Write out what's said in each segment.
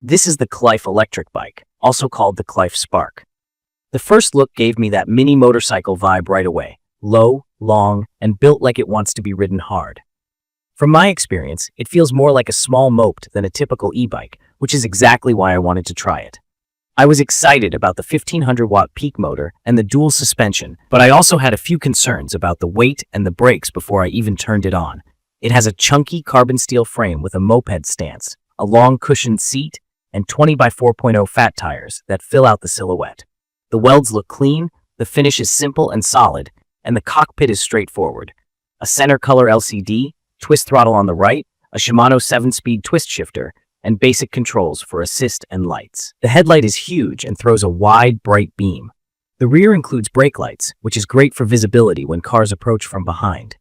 This is the Qlife Electric Bike, also called the Qlife Spark. The first look gave me that mini motorcycle vibe right away, low, long, and built like it wants to be ridden hard. From my experience, it feels more like a small moped than a typical e-bike, which is exactly why I wanted to try it. I was excited about the 1500-watt peak motor and the dual suspension, but I also had a few concerns about the weight and the brakes before I even turned it on. It has a chunky carbon steel frame with a moped stance, a long cushioned seat, and 20 by 4.0 fat tires that fill out the silhouette. The welds look clean, the finish is simple and solid, and the cockpit is straightforward. A center color LCD, twist throttle on the right, a Shimano 7-speed twist shifter, and basic controls for assist and lights. The headlight is huge and throws a wide, bright beam. The rear includes brake lights, which is great for visibility when cars approach from behind.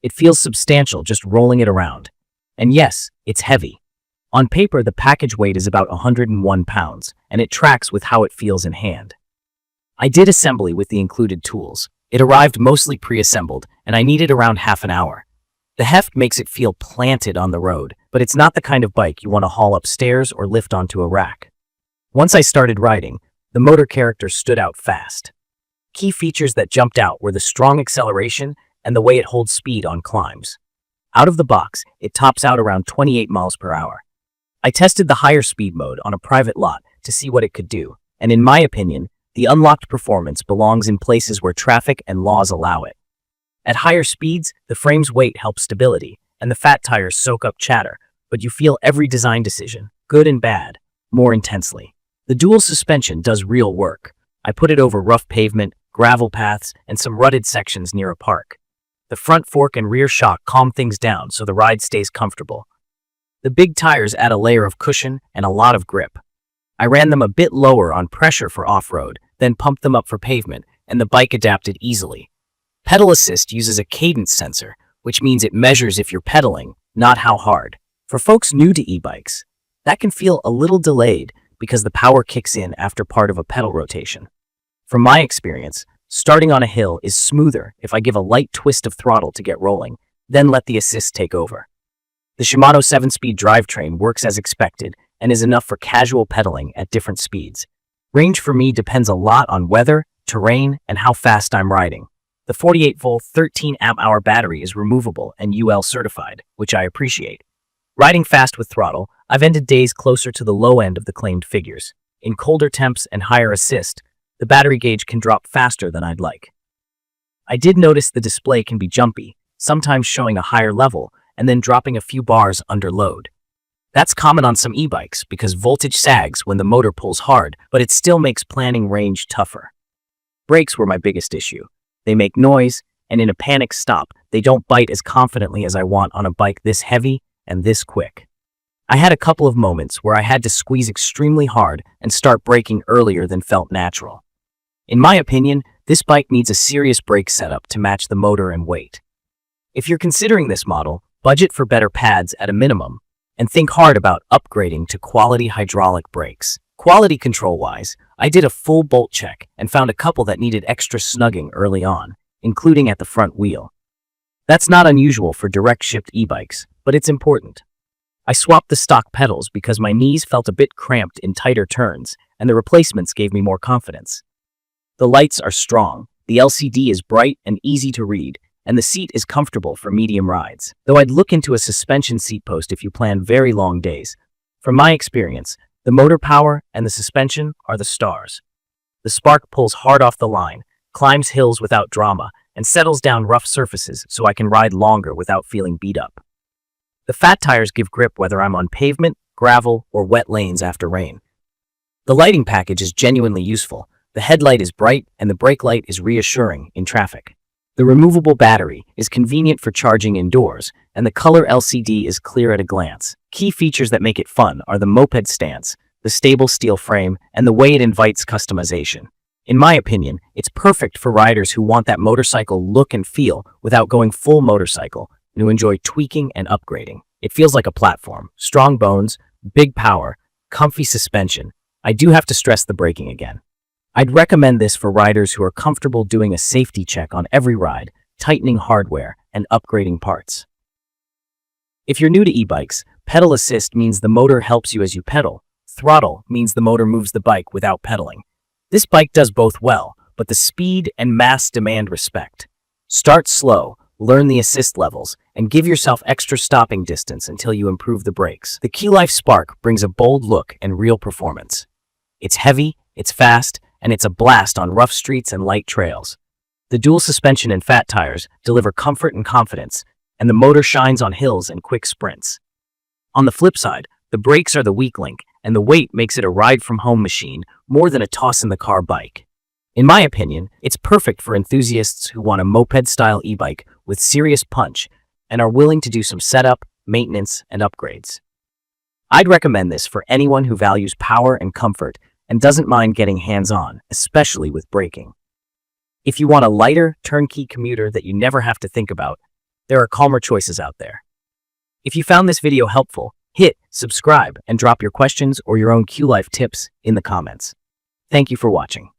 It feels substantial just rolling it around. And yes, it's heavy. On paper, the package weight is about 101 pounds, and it tracks with how it feels in hand. I did assembly with the included tools. It arrived mostly pre-assembled, and I needed around half an hour. The heft makes it feel planted on the road, but it's not the kind of bike you want to haul upstairs or lift onto a rack. Once I started riding, the motor character stood out fast. Key features that jumped out were the strong acceleration and the way it holds speed on climbs. Out of the box, it tops out around 28 miles per hour. I tested the higher speed mode on a private lot to see what it could do, and in my opinion, the unlocked performance belongs in places where traffic and laws allow it. At higher speeds, the frame's weight helps stability, and the fat tires soak up chatter, but you feel every design decision, good and bad, more intensely. The dual suspension does real work. I put it over rough pavement, gravel paths, and some rutted sections near a park. The front fork and rear shock calm things down so the ride stays comfortable. The big tires add a layer of cushion and a lot of grip. I ran them a bit lower on pressure for off-road, then pumped them up for pavement, and the bike adapted easily. Pedal assist uses a cadence sensor, which means it measures if you're pedaling, not how hard. For folks new to e-bikes, that can feel a little delayed because the power kicks in after part of a pedal rotation. From my experience, starting on a hill is smoother if I give a light twist of throttle to get rolling, then let the assist take over. The Shimano 7-speed drivetrain works as expected and is enough for casual pedaling at different speeds. Range for me depends a lot on weather, terrain, and how fast I'm riding. The 48-volt 13-amp-hour battery is removable and UL certified, which I appreciate. Riding fast with throttle, I've ended days closer to the low end of the claimed figures. In colder temps and higher assist, the battery gauge can drop faster than I'd like. I did notice the display can be jumpy, sometimes showing a higher level and then dropping a few bars under load. That's common on some e-bikes because voltage sags when the motor pulls hard, but it still makes planning range tougher. Brakes were my biggest issue. They make noise, and in a panic stop, they don't bite as confidently as I want on a bike this heavy and this quick. I had a couple of moments where I had to squeeze extremely hard and start braking earlier than felt natural. In my opinion, this bike needs a serious brake setup to match the motor and weight. If you're considering this model, budget for better pads at a minimum, and think hard about upgrading to quality hydraulic brakes. Quality control-wise, I did a full bolt check and found a couple that needed extra snugging early on, including at the front wheel. That's not unusual for direct-shipped e-bikes, but it's important. I swapped the stock pedals because my knees felt a bit cramped in tighter turns, and the replacements gave me more confidence. The lights are strong, the LCD is bright and easy to read, and the seat is comfortable for medium rides, though I'd look into a suspension seat post if you plan very long days. From my experience, the motor power and the suspension are the stars. The Spark pulls hard off the line, climbs hills without drama, and settles down rough surfaces so I can ride longer without feeling beat up. The fat tires give grip whether I'm on pavement, gravel, or wet lanes after rain. The lighting package is genuinely useful. The headlight is bright and the brake light is reassuring in traffic. The removable battery is convenient for charging indoors, and the color LCD is clear at a glance. Key features that make it fun are the moped stance, the stable steel frame, and the way it invites customization. In my opinion, it's perfect for riders who want that motorcycle look and feel without going full motorcycle and who enjoy tweaking and upgrading. It feels like a platform. Strong bones, big power, comfy suspension. I do have to stress the braking again. I'd recommend this for riders who are comfortable doing a safety check on every ride, tightening hardware, and upgrading parts. If you're new to e-bikes, pedal assist means the motor helps you as you pedal. Throttle means the motor moves the bike without pedaling. This bike does both well, but the speed and mass demand respect. Start slow, learn the assist levels, and give yourself extra stopping distance until you improve the brakes. The Qlife Spark brings a bold look and real performance. It's heavy, it's fast, and it's a blast on rough streets and light trails. The dual suspension and fat tires deliver comfort and confidence, and the motor shines on hills and quick sprints. On the flip side, the brakes are the weak link, and the weight makes it a ride-from-home machine more than a toss-in-the-car bike. In my opinion, it's perfect for enthusiasts who want a moped-style e-bike with serious punch and are willing to do some setup, maintenance, and upgrades. I'd recommend this for anyone who values power and comfort and doesn't mind getting hands-on, especially with braking. If you want a lighter, turnkey commuter that you never have to think about, there are calmer choices out there. If you found this video helpful, hit subscribe and drop your questions or your own Qlife tips in the comments. Thank you for watching.